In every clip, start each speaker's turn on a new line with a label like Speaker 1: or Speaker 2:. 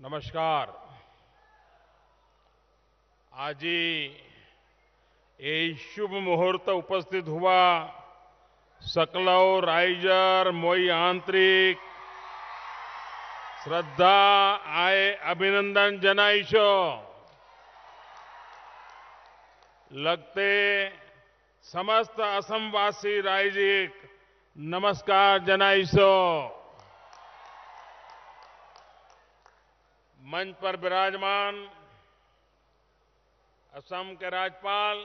Speaker 1: नमस्कार। आज ये शुभ मुहूर्त उपस्थित हुआ सकलौ रायजर मोई आंतरिक श्रद्धा आय अभिनंदन जनाईशो लगते समस्त असमवासी रायजिक नमस्कार जनाईशो। मंच पर विराजमान असम के राज्यपाल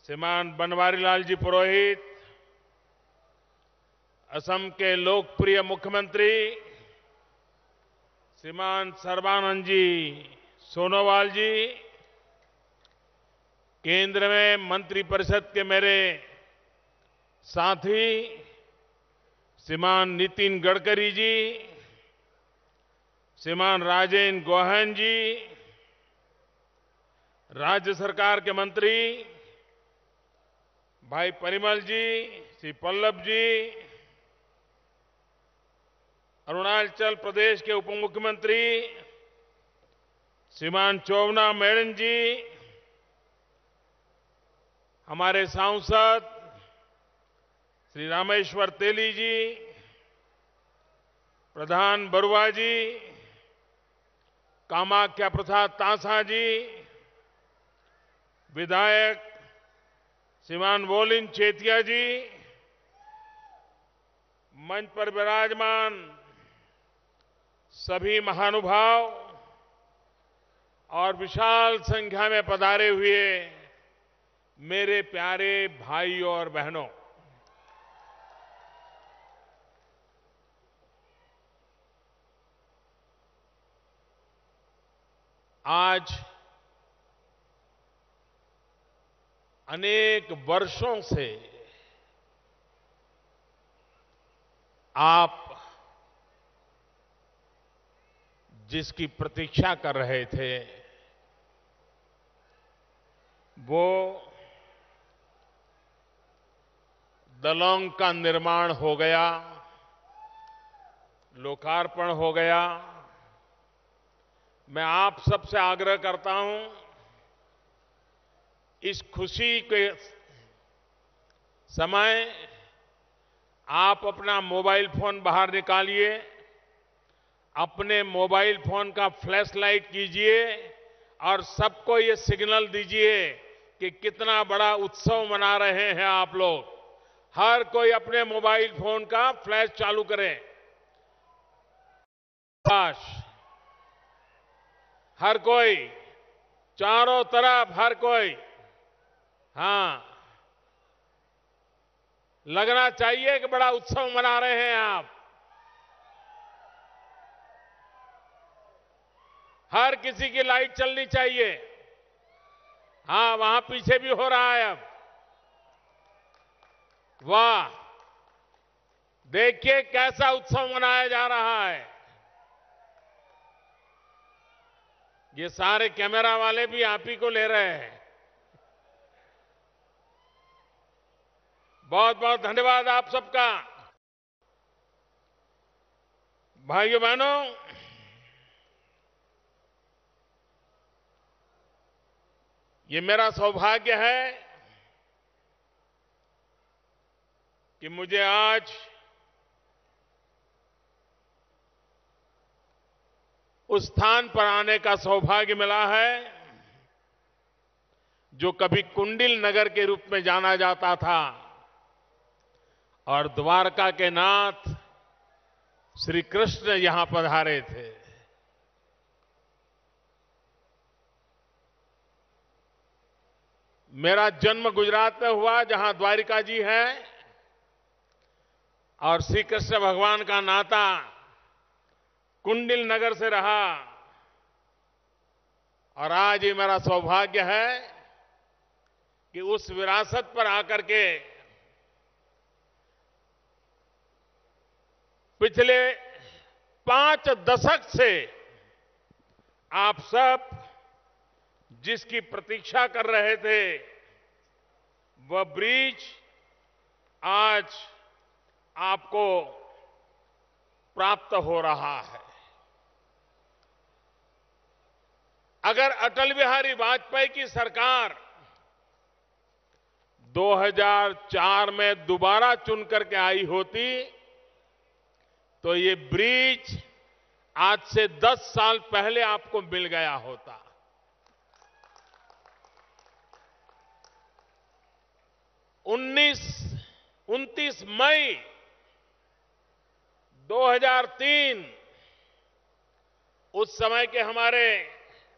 Speaker 1: श्रीमान बनवारी लाल जी पुरोहित, असम के लोकप्रिय मुख्यमंत्री श्रीमान सर्बानंद जी सोनोवाल जी, केंद्र में मंत्रिपरिषद के मेरे साथी श्रीमान नितिन गडकरी जी, श्रीमान राजेंद्र गोहन जी, राज्य सरकार के मंत्री भाई परिमल जी, श्री पल्लव जी, अरुणाचल प्रदेश के उप मुख्यमंत्री श्रीमान चोवना मेड़न जी, हमारे सांसद श्री रामेश्वर तेली जी, प्रधान बरुआ जी, कामाख्या प्रसाद तांसा जी, विधायक श्रीमान वोलिन चेतिया जी, मंच पर विराजमान सभी महानुभाव और विशाल संख्या में पधारे हुए मेरे प्यारे भाइयों और बहनों, आज अनेक वर्षों से आप जिसकी प्रतीक्षा कर रहे थे वो दलोंग का निर्माण हो गया, लोकार्पण हो गया। मैं आप सबसे आग्रह करता हूं, इस खुशी के समय आप अपना मोबाइल फोन बाहर निकालिए, अपने मोबाइल फोन का फ्लैश लाइट कीजिए और सबको ये सिग्नल दीजिए कि कितना बड़ा उत्सव मना रहे हैं आप लोग। हर कोई अपने मोबाइल फोन का फ्लैश चालू करें। हर कोई, चारों तरफ हर कोई, हां, लगना चाहिए कि बड़ा उत्सव मना रहे हैं आप। हर किसी की लाइट चलनी चाहिए। हां, वहां पीछे भी हो रहा है अब। वाह, देखिए कैसा उत्सव मनाया जा रहा है। ये सारे कैमरा वाले भी आप ही को ले रहे हैं। बहुत बहुत धन्यवाद आप सबका। भाइयों बहनों, ये मेरा सौभाग्य है कि मुझे आज उस स्थान पर आने का सौभाग्य मिला है जो कभी कुंडिल नगर के रूप में जाना जाता था और द्वारका के नाथ श्री कृष्ण यहां पधारे थे। मेरा जन्म गुजरात में हुआ, जहां द्वारिका जी हैं, और श्री कृष्ण भगवान का नाता कुंडिल नगर से रहा। और आज ये मेरा सौभाग्य है कि उस विरासत पर आकर के पिछले 5 दशक से आप सब जिसकी प्रतीक्षा कर रहे थे वह ब्रिज आज आपको प्राप्त हो रहा है। अगर अटल बिहारी वाजपेयी की सरकार 2004 में दोबारा चुन करके आई होती तो ये ब्रिज आज से 10 साल पहले आपको मिल गया होता। 29 मई 2003 उस समय के हमारे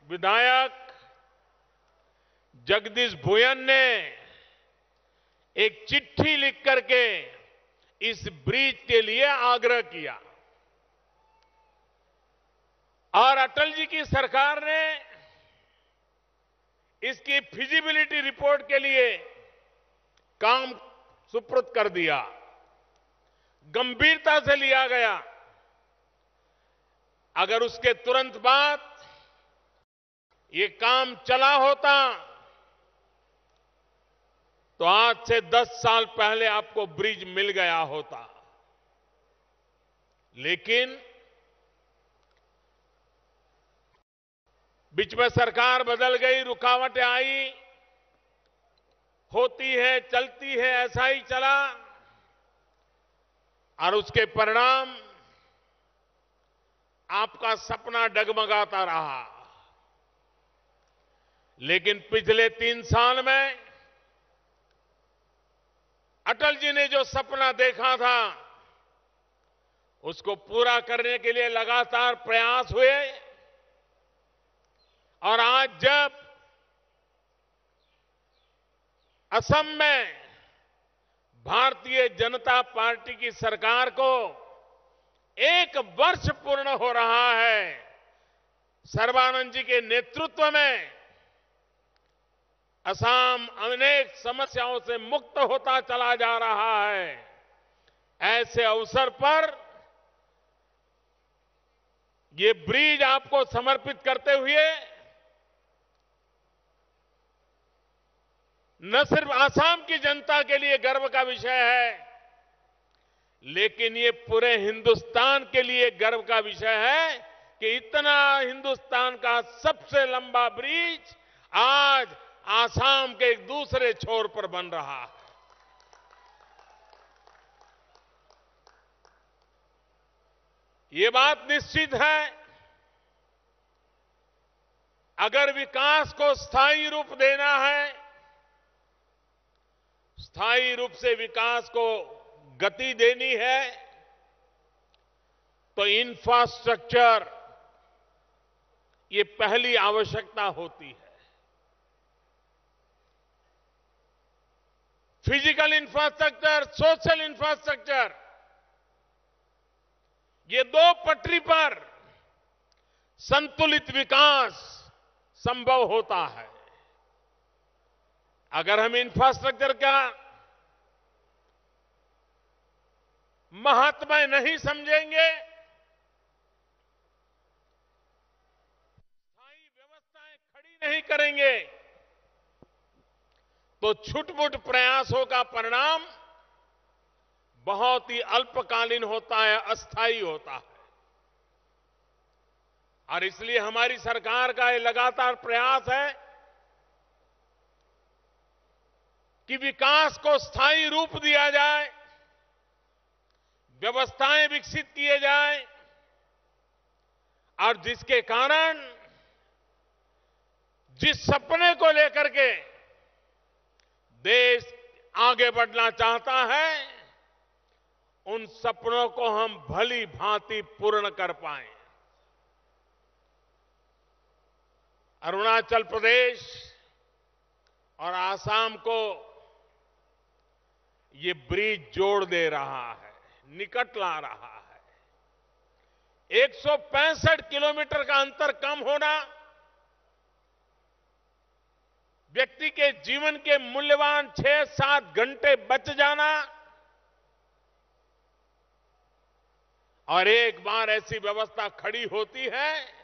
Speaker 1: विधायक जगदीश भुयन ने एक चिट्ठी लिख करके इस ब्रिज के लिए आग्रह किया और अटल जी की सरकार ने इसकी फिजिबिलिटी रिपोर्ट के लिए काम सुपुर्द कर दिया। गंभीरता से लिया गया। अगर उसके तुरंत बाद ये काम चला होता तो आज से 10 साल पहले आपको ब्रिज मिल गया होता। लेकिन बीच में सरकार बदल गई, रुकावटें आई, होती है, चलती है, ऐसा ही चला और उसके परिणाम आपका सपना डगमगाता रहा। लेकिन पिछले 3 साल में अटल जी ने जो सपना देखा था उसको पूरा करने के लिए लगातार प्रयास हुए और आज जब असम में भारतीय जनता पार्टी की सरकार को 1 वर्ष पूर्ण हो रहा है, सर्बानंद जी के नेतृत्व में असम अनेक समस्याओं से मुक्त होता चला जा रहा है। ऐसे अवसर पर ये ब्रिज आपको समर्पित करते हुए न सिर्फ आसाम की जनता के लिए गर्व का विषय है, लेकिन ये पूरे हिंदुस्तान के लिए गर्व का विषय है कि इतना हिंदुस्तान का सबसे लंबा ब्रिज आज आसाम के एक दूसरे छोर पर बन रहा है। ये बात निश्चित है, अगर विकास को स्थायी रूप देना है, स्थायी रूप से विकास को गति देनी है, तो इंफ्रास्ट्रक्चर ये पहली आवश्यकता होती है। फिजिकल इंफ्रास्ट्रक्चर, सोशल इंफ्रास्ट्रक्चर, ये 2 पटरी पर संतुलित विकास संभव होता है। अगर हम इंफ्रास्ट्रक्चर का महत्व नहीं समझेंगे, स्थायी व्यवस्थाएं खड़ी नहीं करेंगे, तो छुटपुट प्रयासों का परिणाम बहुत ही अल्पकालीन होता है, अस्थायी होता है। और इसलिए हमारी सरकार का ये लगातार प्रयास है कि विकास को स्थायी रूप दिया जाए, व्यवस्थाएं विकसित किए जाए और जिसके कारण जिस सपने को लेकर के देश आगे बढ़ना चाहता है, उन सपनों को हम भली भांति पूर्ण कर पाएं। अरुणाचल प्रदेश और आसाम को ये ब्रिज जोड़ दे रहा है, निकट ला रहा है। 165 किलोमीटर का अंतर कम होना, व्यक्ति के जीवन के मूल्यवान 6-7 घंटे बच जाना, और एक बार ऐसी व्यवस्था खड़ी होती है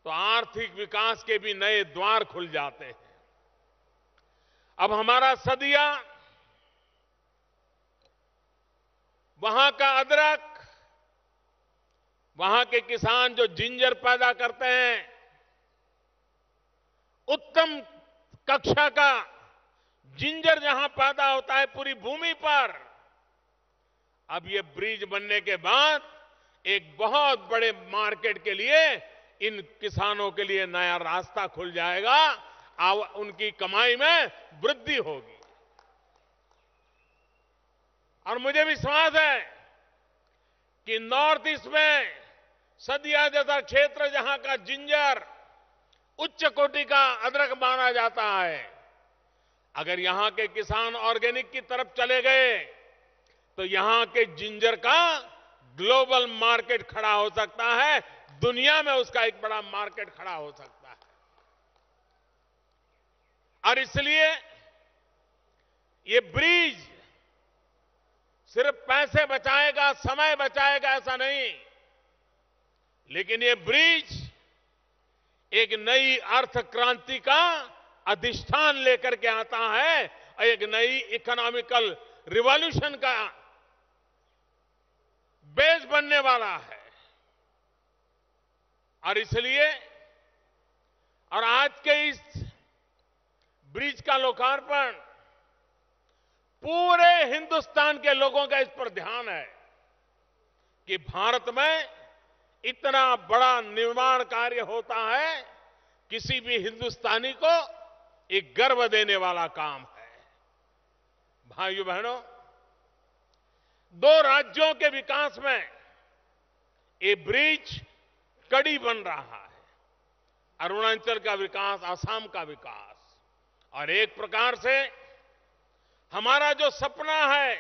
Speaker 1: तो आर्थिक विकास के भी नए द्वार खुल जाते हैं। अब हमारा सदिया, वहां का अदरक, वहां के किसान जो जिंजर पैदा करते हैं, उत्तम कक्षा का जिंजर जहां पैदा होता है पूरी भूमि पर, अब ये ब्रिज बनने के बाद एक बहुत बड़े मार्केट के लिए इन किसानों के लिए नया रास्ता खुल जाएगा, उनकी कमाई में वृद्धि होगी। और मुझे विश्वास है कि नॉर्थ ईस्ट में सदिया जैसा क्षेत्र जहां का जिंजर उच्च कोटि का अदरक माना जाता है, अगर यहां के किसान ऑर्गेनिक की तरफ चले गए तो यहां के जिंजर का ग्लोबल मार्केट खड़ा हो सकता है, दुनिया में उसका एक बड़ा मार्केट खड़ा हो सकता है। और इसलिए ये ब्रिज सिर्फ पैसे बचाएगा, समय बचाएगा ऐसा नहीं, लेकिन ये ब्रिज एक नई अर्थ क्रांति का अधिष्ठान लेकर के आता है और एक नई इकोनॉमिकल रिवॉल्यूशन का बेस बनने वाला है। और इसलिए और आज के इस ब्रिज का लोकार्पण पूरे हिंदुस्तान के लोगों का इस पर ध्यान है कि भारत में इतना बड़ा निर्माण कार्य होता है, किसी भी हिंदुस्तानी को एक गर्व देने वाला काम है। भाइयों बहनों, दो राज्यों के विकास में ये ब्रिज कड़ी बन रहा है, अरुणाचल का विकास, असम का विकास, और एक प्रकार से हमारा जो सपना है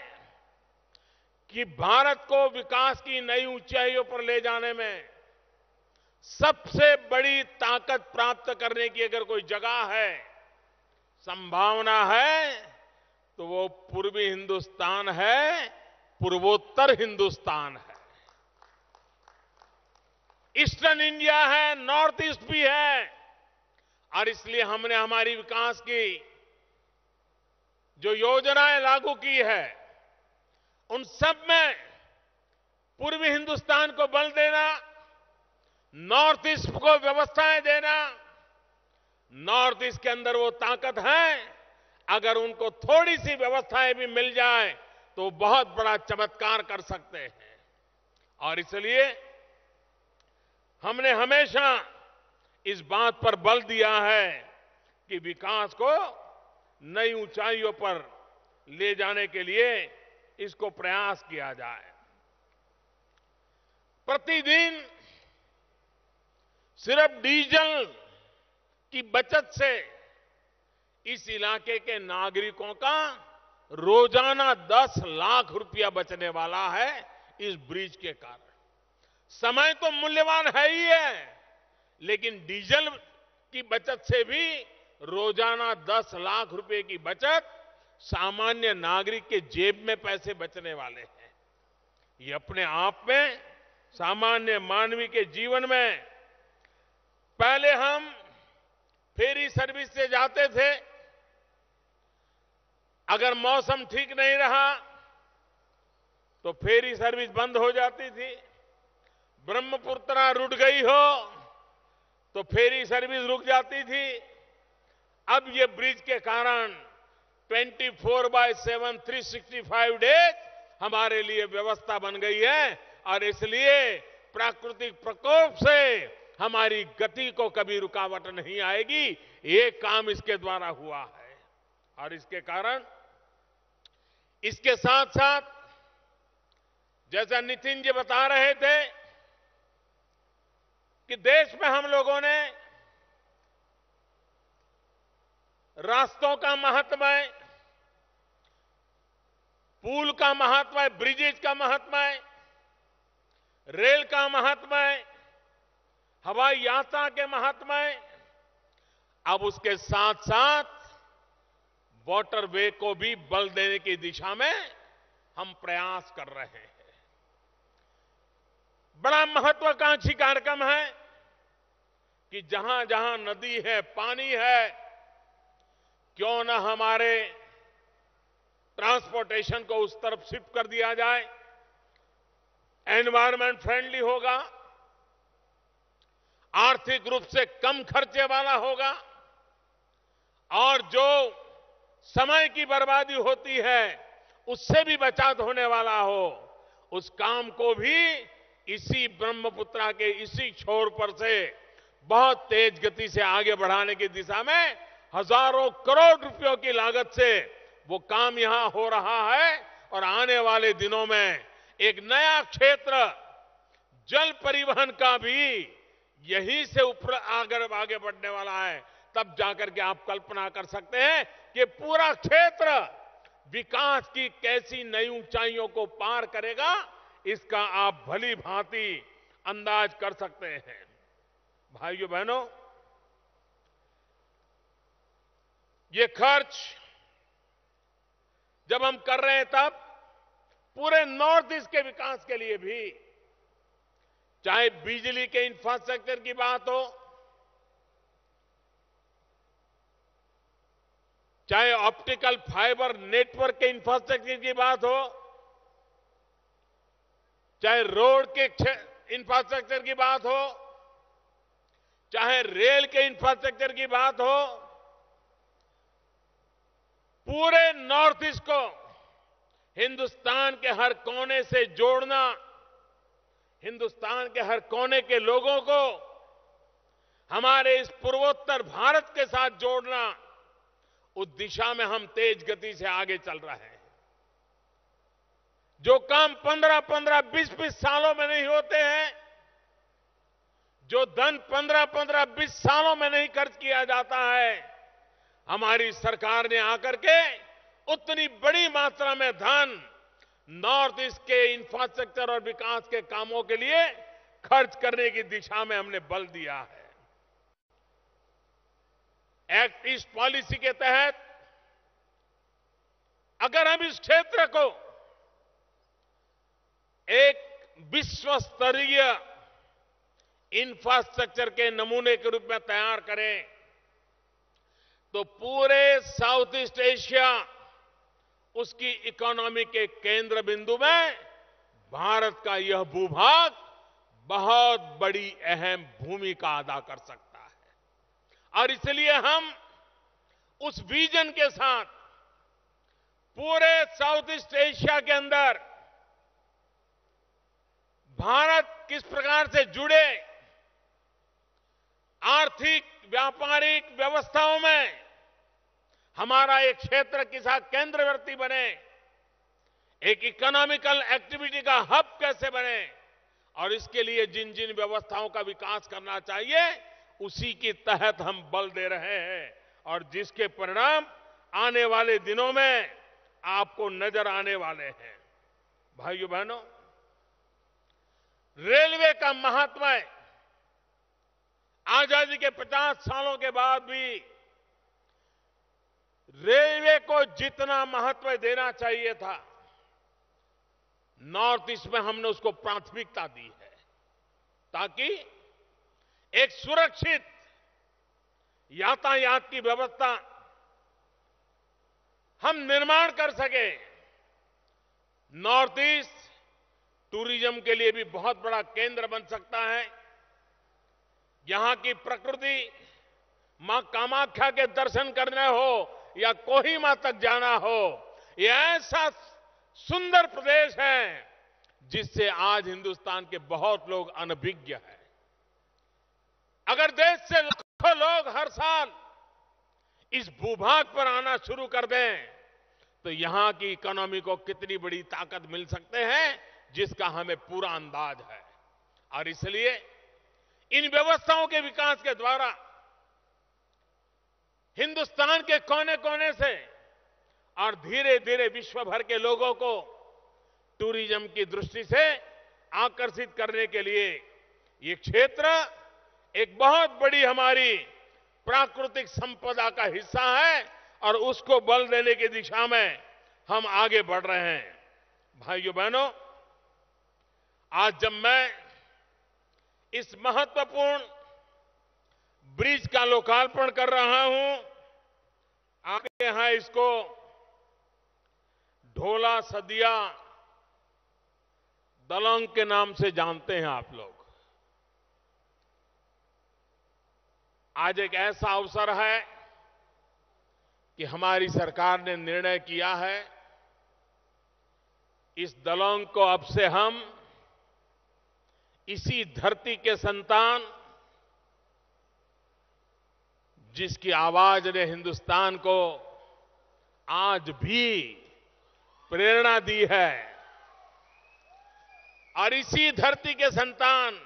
Speaker 1: कि भारत को विकास की नई ऊंचाइयों पर ले जाने में सबसे बड़ी ताकत प्राप्त करने की अगर कोई जगह है, संभावना है, तो वो पूर्वी हिंदुस्तान है, पूर्वोत्तर हिंदुस्तान है, ईस्टर्न इंडिया है, नॉर्थ ईस्ट भी है। और इसलिए हमने हमारी विकास की जो योजनाएं लागू की है, उन सब में पूर्वी हिंदुस्तान को बल देना, नॉर्थ ईस्ट को व्यवस्थाएं देना। नॉर्थ ईस्ट के अंदर वो ताकत है, अगर उनको थोड़ी सी व्यवस्थाएं भी मिल जाए तो बहुत बड़ा चमत्कार कर सकते हैं। और इसलिए हमने हमेशा इस बात पर बल दिया है कि विकास को नई ऊंचाइयों पर ले जाने के लिए इसको प्रयास किया जाए। प्रतिदिन सिर्फ डीजल की बचत से इस इलाके के नागरिकों का रोजाना 10 लाख रुपया बचने वाला है इस ब्रिज के कारण। समय तो मूल्यवान है ही है, लेकिन डीजल की बचत से भी रोजाना 10 लाख रुपए की बचत, सामान्य नागरिक के जेब में पैसे बचने वाले हैं। ये अपने आप में सामान्य मानवीय के जीवन में, पहले हम फेरी सर्विस से जाते थे, अगर मौसम ठीक नहीं रहा तो फेरी सर्विस बंद हो जाती थी। ब्रह्मपुत्र रुट गई हो तो फेरी सर्विस रुक जाती थी। अब ये ब्रिज के कारण 24/7 365 डेज हमारे लिए व्यवस्था बन गई है, और इसलिए प्राकृतिक प्रकोप से हमारी गति को कभी रुकावट नहीं आएगी। ये काम इसके द्वारा हुआ है। और इसके कारण, इसके साथ साथ जैसा नितिन जी बता रहे थे कि देश में हम लोगों ने रास्तों का महत्व है, पुल का महत्व है, ब्रिजेज का महत्व है, रेल का महत्व है, हवाई यात्रा के महत्व है। अब उसके साथ साथ वाटरवे को भी बल देने की दिशा में हम प्रयास कर रहे हैं। बड़ा महत्वाकांक्षी कार्यक्रम है कि जहां जहां नदी है, पानी है, क्यों न हमारे ट्रांसपोर्टेशन को उस तरफ शिफ्ट कर दिया जाए। एनवायरमेंट फ्रेंडली होगा, आर्थिक रूप से कम खर्चे वाला होगा, और जो समय की बर्बादी होती है उससे भी बचाव होने वाला हो, उस काम को भी इसी ब्रह्मपुत्रा के इसी छोर पर से बहुत तेज गति से आगे बढ़ाने की दिशा में हजारों करोड़ रुपयों की लागत से वो काम यहां हो रहा है। और आने वाले दिनों में एक नया क्षेत्र जल परिवहन का भी यहीं से ऊपर आगे बढ़ने वाला है। तब जाकर के आप कल्पना कर सकते हैं कि पूरा क्षेत्र विकास की कैसी नई ऊंचाइयों को पार करेगा, इसका आप भली भांति अंदाज कर सकते हैं। भाइयों बहनों, ये खर्च जब हम कर रहे हैं तब पूरे नॉर्थ ईस्ट के विकास के लिए भी, चाहे बिजली के इंफ्रास्ट्रक्चर की बात हो, चाहे ऑप्टिकल फाइबर नेटवर्क के इंफ्रास्ट्रक्चर की बात हो, चाहे रोड के इंफ्रास्ट्रक्चर की बात हो, चाहे रेल के इंफ्रास्ट्रक्चर की बात हो, पूरे नॉर्थ ईस्ट को हिंदुस्तान के हर कोने से जोड़ना, हिंदुस्तान के हर कोने के लोगों को हमारे इस पूर्वोत्तर भारत के साथ जोड़ना, उस दिशा में हम तेज गति से आगे चल रहे हैं। जो काम 15-15, 20-20 सालों में नहीं होते हैं, जो धन 15-15, 20 सालों में नहीं खर्च किया जाता है, हमारी सरकार ने आकर के उतनी बड़ी मात्रा में धन नॉर्थ ईस्ट के इंफ्रास्ट्रक्चर और विकास के कामों के लिए खर्च करने की दिशा में हमने बल दिया है। एक्ट ईस्ट पॉलिसी के तहत अगर हम इस क्षेत्र को एक विश्व स्तरीय इंफ्रास्ट्रक्चर के नमूने के रूप में तैयार करें, तो पूरे साउथ ईस्ट एशिया उसकी इकोनॉमी के केंद्र बिंदु में भारत का यह भूभाग बहुत बड़ी अहम भूमिका अदा कर सकता है। और इसलिए हम उस विजन के साथ पूरे साउथ ईस्ट एशिया के अंदर भारत किस प्रकार से जुड़े, आर्थिक व्यापारिक व्यवस्थाओं में हमारा एक क्षेत्र किसा केंद्रवर्ती बने, एक इकोनॉमिकल एक्टिविटी का हब कैसे बने, और इसके लिए जिन जिन व्यवस्थाओं का विकास करना चाहिए उसी के तहत हम बल दे रहे हैं, और जिसके परिणाम आने वाले दिनों में आपको नजर आने वाले हैं। भाइयों बहनों, रेलवे का महत्व है। आजादी के 50 सालों के बाद भी रेलवे को जितना महत्व देना चाहिए था, नॉर्थ ईस्ट में हमने उसको प्राथमिकता दी है, ताकि एक सुरक्षित यातायात की व्यवस्था हम निर्माण कर सके। नॉर्थ ईस्ट टूरिज्म के लिए भी बहुत बड़ा केंद्र बन सकता है। यहां की प्रकृति, मां कामाख्या के दर्शन करने हो या कोहिमा तक जाना हो, यह ऐसा सुंदर प्रदेश है जिससे आज हिंदुस्तान के बहुत लोग अनभिज्ञ हैं। अगर देश से लाखों लोग हर साल इस भूभाग पर आना शुरू कर दें, तो यहां की इकोनॉमी को कितनी बड़ी ताकत मिल सकते हैं, जिसका हमें पूरा अंदाज है। और इसलिए इन व्यवस्थाओं के विकास के द्वारा हिंदुस्तान के कोने कोने से और धीरे धीरे विश्व भर के लोगों को टूरिज्म की दृष्टि से आकर्षित करने के लिए ये क्षेत्र एक बहुत बड़ी हमारी प्राकृतिक संपदा का हिस्सा है, और उसको बल देने की दिशा में हम आगे बढ़ रहे हैं। भाइयों बहनों, आज जब मैं इस महत्वपूर्ण ब्रिज का लोकार्पण कर रहा हूं, आपके यहां इसको ढोला सदिया दलंग के नाम से जानते हैं आप लोग। आज एक ऐसा अवसर है कि हमारी सरकार ने निर्णय किया है, इस दलोंग को अब से हम इसी धरती के संतान, जिसकी आवाज ने हिंदुस्तान को आज भी प्रेरणा दी है, और इसी धरती के संतान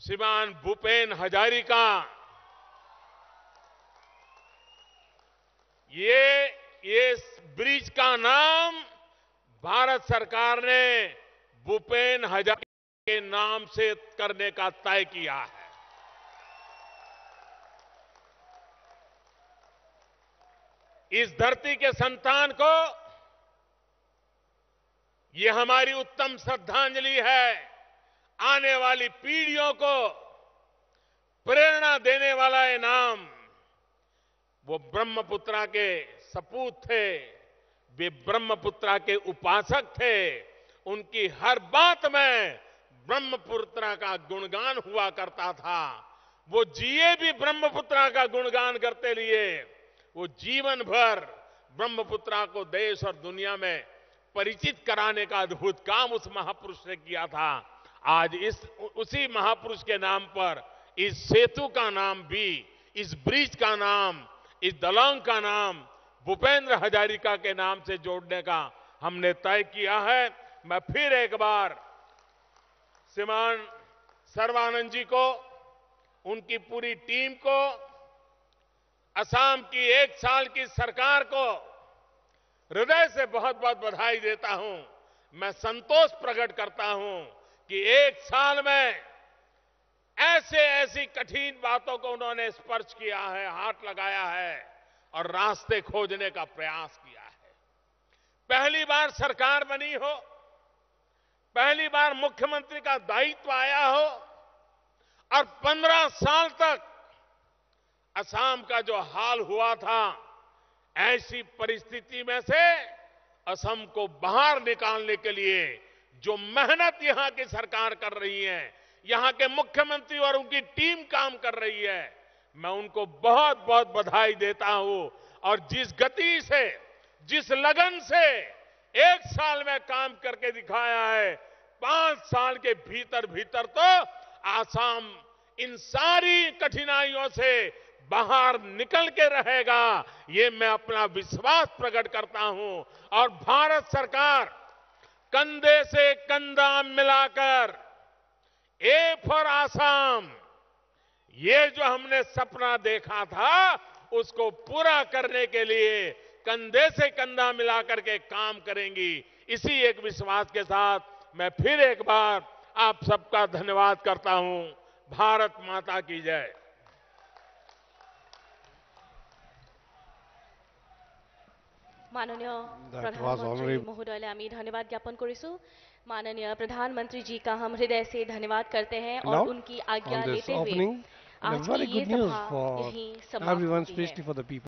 Speaker 1: श्रीमान भूपेन हजारिका, ये ब्रिज का नाम भारत सरकार ने भूपेन हजारिका के नाम से करने का तय किया है। इस धरती के संतान को ये हमारी उत्तम श्रद्धांजलि है। आने वाली पीढ़ियों को प्रेरणा देने वाला ये नाम, वो ब्रह्मपुत्रा के सपूत थे, वे ब्रह्मपुत्रा के उपासक थे। उनकी हर बात में ब्रह्मपुत्रा का गुणगान हुआ करता था। वो जिए भी ब्रह्मपुत्रा का गुणगान करते लिए। वो जीवन भर ब्रह्मपुत्रा को देश और दुनिया में परिचित कराने का अद्भुत काम उस महापुरुष ने किया था। आज उसी महापुरुष के नाम पर इस सेतु का नाम भी, इस ब्रिज का नाम, इस दलोंग का नाम भूपेंद्र हजारिका के नाम से जोड़ने का हमने तय किया है। मैं फिर एक बार श्रीमान सर्बानंद जी को, उनकी पूरी टीम को, असम की 1 साल की सरकार को हृदय से बहुत बहुत बधाई देता हूं। मैं संतोष प्रकट करता हूं कि 1 साल में ऐसी कठिन बातों को उन्होंने स्पर्श किया है, हाथ लगाया है और रास्ते खोजने का प्रयास किया है। पहली बार सरकार बनी हो, पहली बार मुख्यमंत्री का दायित्व आया हो, और 15 साल तक असम का जो हाल हुआ था, ऐसी परिस्थिति में से असम को बाहर निकालने के लिए जो मेहनत यहां की सरकार कर रही है, यहां के मुख्यमंत्री और उनकी टीम काम कर रही है, मैं उनको बहुत बहुत बधाई देता हूं। और जिस गति से, जिस लगन से 1 साल में काम करके दिखाया है, 5 साल के भीतर भीतर तो असम इन सारी कठिनाइयों से बाहर निकल के रहेगा, ये मैं अपना विश्वास प्रकट करता हूं। और भारत सरकार कंधे से कंधा मिलाकर ए फॉर आसाम, ये जो हमने सपना देखा था, उसको पूरा करने के लिए कंधे से कंधा मिलाकर के काम करेंगी। इसी एक विश्वास के साथ मैं फिर एक बार आप सबका धन्यवाद करता हूं। भारत माता की जय।
Speaker 2: माननीय प्रधानमंत्री महोदय आमी धन्यवाद ज्ञापन करिसु। माननीय प्रधानमंत्री जी का हम हृदय से धन्यवाद करते हैं और उनकी आज्ञा लेते हुए आज की ये सभा यहीं समाप्त होती है।